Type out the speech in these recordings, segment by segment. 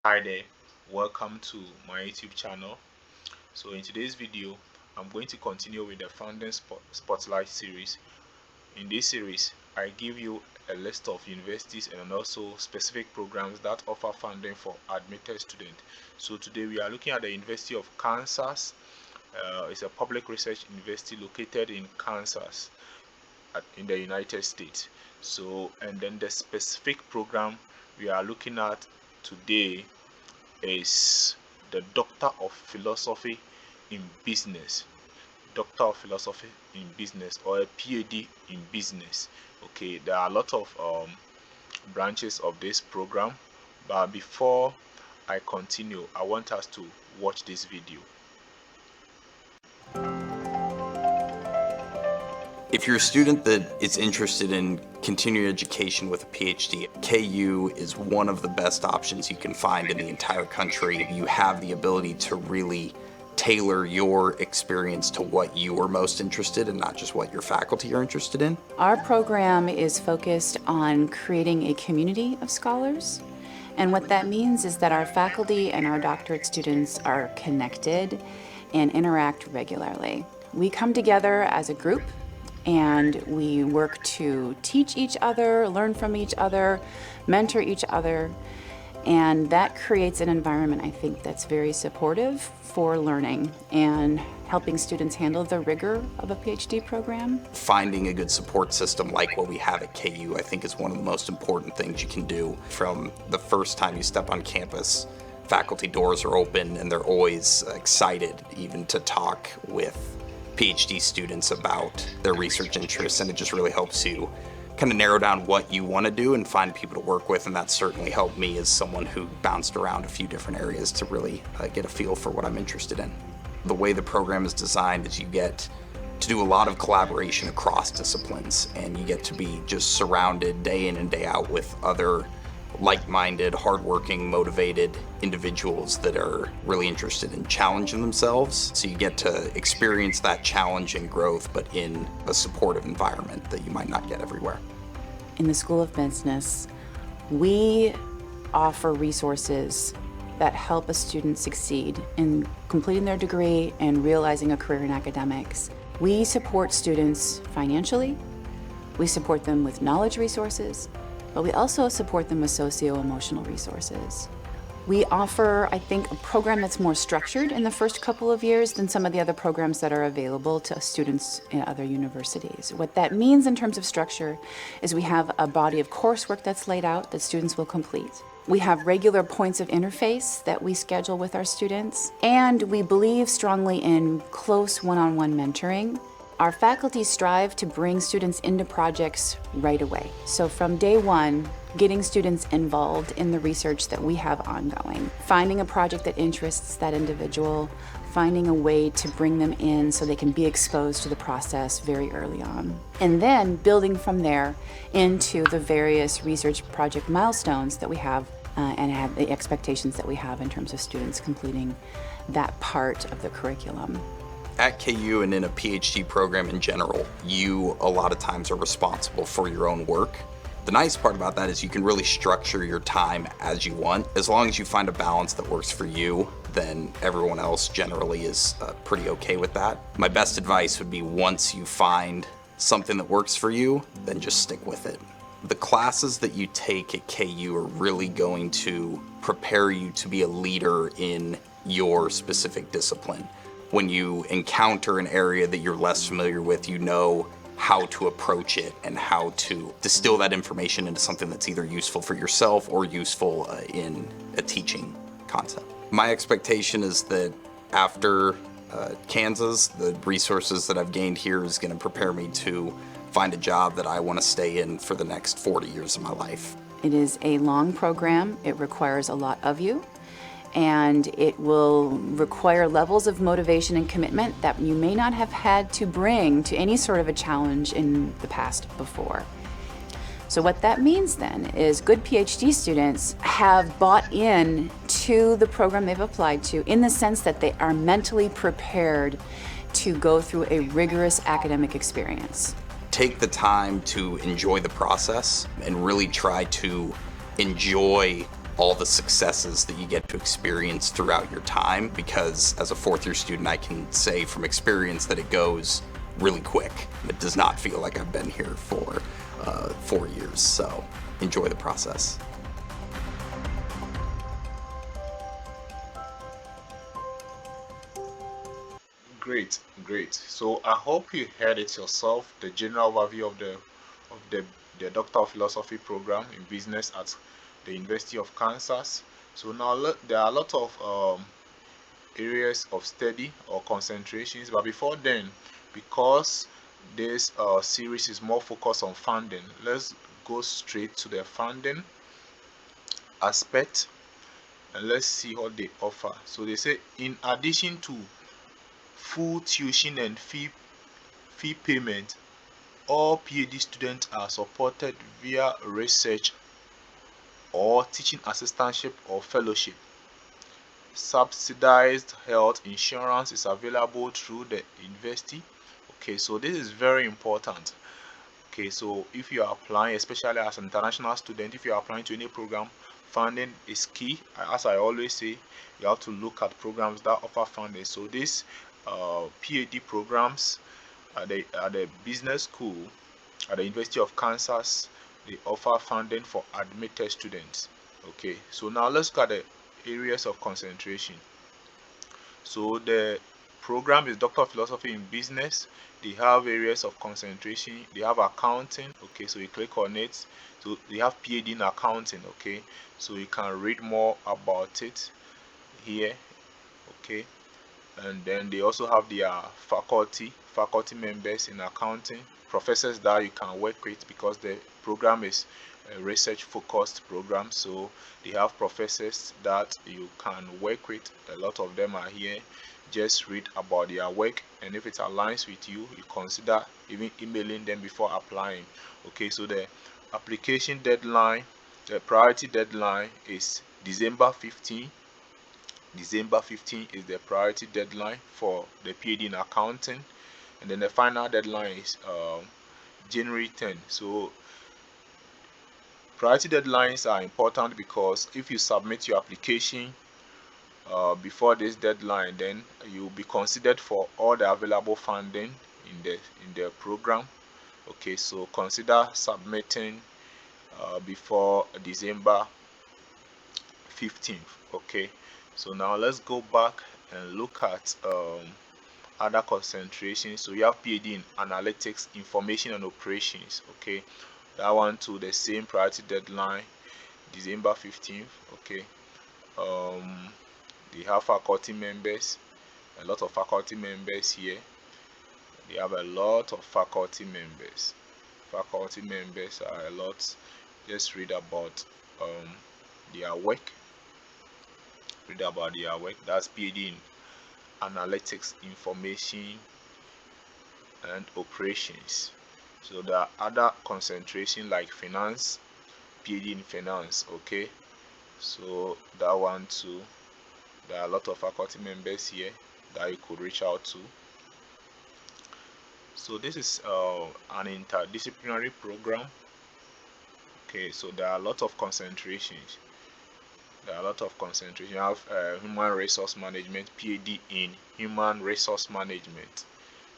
Hi there, welcome to my YouTube channel. So in today's video, I'm going to continue with the Founding Spotlight series. In this series, I give you a list of universities and also specific programs that offer funding for admitted students. So today we are looking at the University of Kansas. It's a public research university located in Kansas in the United States. So, and then the specific program we are looking at today is the Doctor of Philosophy in Business. Doctor of Philosophy in Business, or a PhD in Business. Okay, there are a lot of branches of this program, but before I continue, I want us to watch this video. If you're a student that is interested in continuing education with a PhD, KU is one of the best options you can find in the entire country. You have the ability to really tailor your experience to what you are most interested in, not just what your faculty are interested in. Our program is focused on creating a community of scholars. And what that means is that our faculty and our doctorate students are connected and interact regularly. We come together as a group and we work to teach each other, learn from each other, mentor each other, and that creates an environment, I think, that's very supportive for learning and helping students handle the rigor of a PhD program. Finding a good support system like what we have at KU, I think, is one of the most important things you can do. From the first time you step on campus, faculty doors are open and they're always excited even to talk with PhD students about their research interests, and it just really helps you kind of narrow down what you want to do and find people to work with, and that certainly helped me as someone who bounced around a few different areas to really get a feel for what I'm interested in. The way the program is designed is you get to do a lot of collaboration across disciplines, and you get to be just surrounded day in and day out with other like-minded, hardworking, motivated individuals that are really interested in challenging themselves. So you get to experience that challenge and growth, but in a supportive environment that you might not get everywhere. In the School of Business, we offer resources that help a student succeed in completing their degree and realizing a career in academics. We support students financially, we support them with knowledge resources, but we also support them with socio-emotional resources. We offer, I think, a program that's more structured in the first couple of years than some of the other programs that are available to students in other universities. What that means in terms of structure is we have a body of coursework that's laid out that students will complete. We have regular points of interface that we schedule with our students, and we believe strongly in close one-on-one mentoring. Our faculty strive to bring students into projects right away. So from day one, getting students involved in the research that we have ongoing, finding a project that interests that individual, finding a way to bring them in so they can be exposed to the process very early on. And then building from there into the various research project milestones that we have and have the expectations that we have in terms of students completing that part of the curriculum. At KU and in a PhD program in general, you a lot of times are responsible for your own work. The nice part about that is you can really structure your time as you want. As long as you find a balance that works for you, then everyone else generally is pretty okay with that. My best advice would be, once you find something that works for you, then just stick with it. The classes that you take at KU are really going to prepare you to be a leader in your specific discipline. When you encounter an area that you're less familiar with, you know how to approach it and how to distill that information into something that's either useful for yourself or useful in a teaching concept. My expectation is that after Kansas, the resources that I've gained here is going to prepare me to find a job that I want to stay in for the next 40 years of my life. It is a long program. It requires a lot of you, and it will require levels of motivation and commitment that you may not have had to bring to any sort of a challenge in the past before. So what that means then is good PhD students have bought in to the program they've applied to, in the sense that they are mentally prepared to go through a rigorous academic experience. Take the time to enjoy the process and really try to enjoy all the successes that you get to experience throughout your time, because as a fourth year student, I can say from experience that it goes really quick. It does not feel like I've been here for 4 years, so enjoy the process. Great, great. So I hope you heard it yourself, the general overview of the Doctor of Philosophy program in business at the University of Kansas. So now there are a lot of areas of study or concentrations, but before then, because this series is more focused on funding, let's go straight to the funding aspect and let's see what they offer. So they say, in addition to full tuition and fee payment, all PhD students are supported via research or teaching assistantship or fellowship. Subsidized health insurance is available through the university. Okay, so this is very important. Okay, so if you are applying, especially as an international student, if you are applying to any program, funding is key. As I always say, you have to look at programs that offer funding. So these PhD programs at the business school at the University of Kansas, they offer funding for admitted students. Okay, so now let's look at the areas of concentration. So the program is Doctor of Philosophy in Business. They have areas of concentration. They have accounting. Okay, so you click on it. So they have PhD in accounting. Okay, so you can read more about it here. Okay, and then they also have their faculty members in accounting, professors that you can work with, because the program is a research focused program. So they have professors that you can work with. A lot of them are here. Just read about their work, and if it aligns with you, you consider even emailing them before applying. Okay, so the application deadline, the priority deadline is December 15. December 15 is the priority deadline for the PhD in accounting, and then the final deadline is January 10. So priority deadlines are important because if you submit your application before this deadline, then you'll be considered for all the available funding in the program. Okay, so consider submitting before December 15th. Okay, so now let's go back and look at other concentrations. So you have PhD in analytics, information and operations. Okay, that one to the same priority deadline, December 15th. Okay, they have faculty members, a lot of faculty members here. They have a lot of faculty members. Faculty members are a lot. Just read about their work. Read about their work. That's PhD in analytics, information and operations. So there are other concentration like finance, PhD in finance. Okay, so that one too, there are a lot of faculty members here that you could reach out to. So this is an interdisciplinary program. Okay, so there are a lot of concentrations. You have human resource management, PhD in human resource management.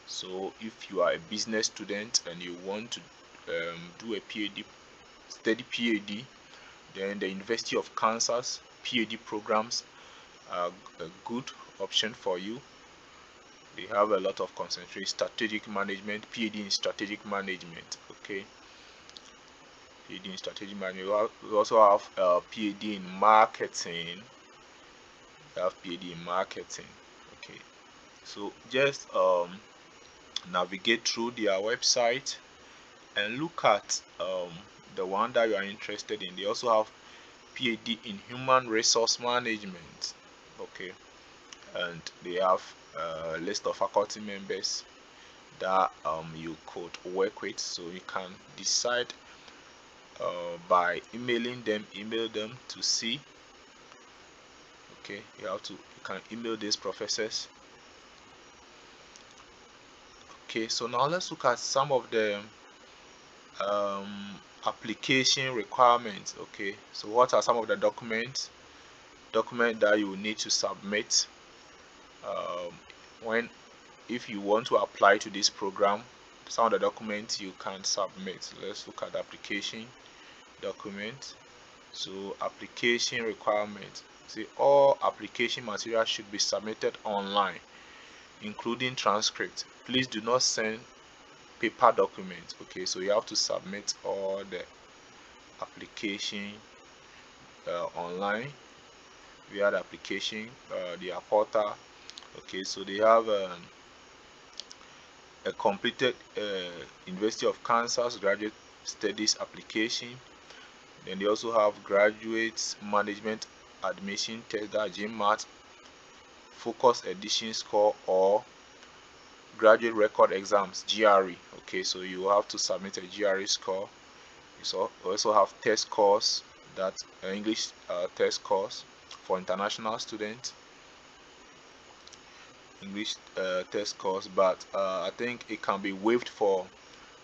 So if you are a business student and you want to do a PhD, study PhD, then the University of Kansas PhD programs are a good option for you. They have a lot of concentration. Strategic management, PhD in strategic management. Okay, PhD in strategic management. We also have PhD in marketing. We have PhD in marketing. Okay, so just navigate through their website and look at the one that you are interested in. They also have PhD in human resource management. Okay, and they have a list of faculty members that you could work with, so you can decide by email them to see. Okay, you can email these professors. Okay, so now let's look at some of the application requirements. Okay, so what are some of the documents that you need to submit when if you want to apply to this program? Some of the documents you can submit. Let's look at the application document. So application requirements. See, all application material should be submitted online, including transcript. Please do not send paper documents. Okay, so you have to submit all the application online via the application, their portal. Okay, so they have a completed University of Kansas graduate studies application. Then they also have graduate management admission test, that GMAT, focus edition score, or graduate record exams, GRE. Okay, so you have to submit a GRE score. You also have test scores, that English test scores for international students, English test scores, but I think it can be waived for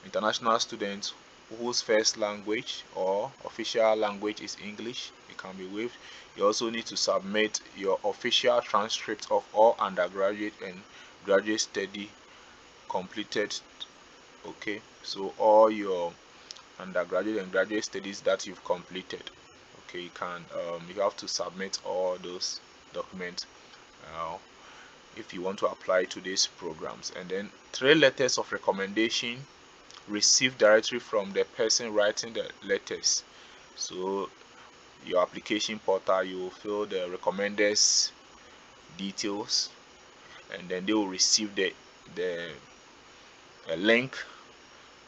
international students whose first language or official language is English. It can be waived. You also need to submit your official transcript of all undergraduate and graduate study completed. Okay, so all your undergraduate and graduate studies that you've completed. Okay, you have to submit all those documents if you want to apply to these programs. And then 3 letters of recommendation received directly from the person writing the letters. So your application portal, you will fill the recommenders details, and then they will receive the link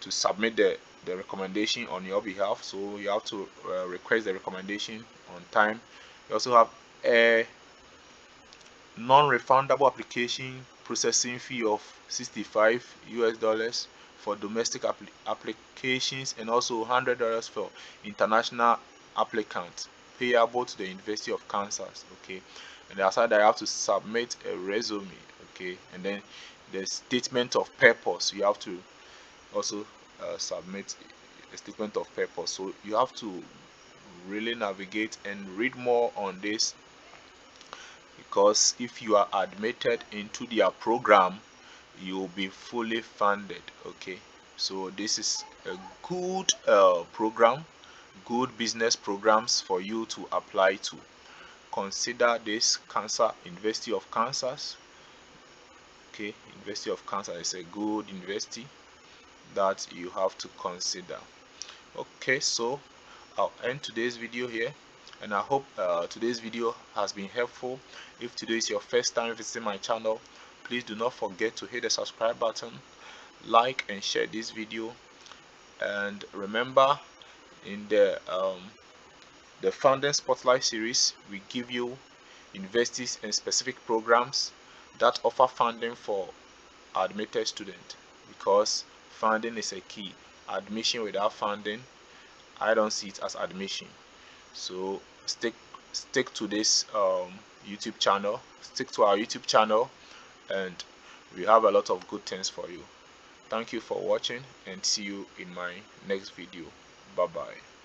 to submit the recommendation on your behalf. So you have to request the recommendation on time. You also have a non-refundable application processing fee of $65 for domestic applications, and also $100 for international applicants, payable to the University of Kansas. Okay, and aside that, you have to submit a resume. Okay, and then the statement of purpose, you have to also submit a statement of purpose. So you have to really navigate and read more on this, because if you are admitted into their program, you will be fully funded. Okay, so this is a good program, good business programs for you to apply to. Consider this University of Kansas. Okay, University of Kansas is a good university that you have to consider. Okay, so I'll end today's video here, and I hope today's video has been helpful. If today is your first time visiting my channel, please do not forget to hit the subscribe button, like and share this video. And remember, in the Funding Spotlight series, we give you universities and specific programs that offer funding for admitted students, because funding is a key. Admission without funding, I don't see it as admission. So stick to this YouTube channel, stick to our YouTube channel, and we have a lot of good things for you. Thank you for watching, and see you in my next video. Bye bye.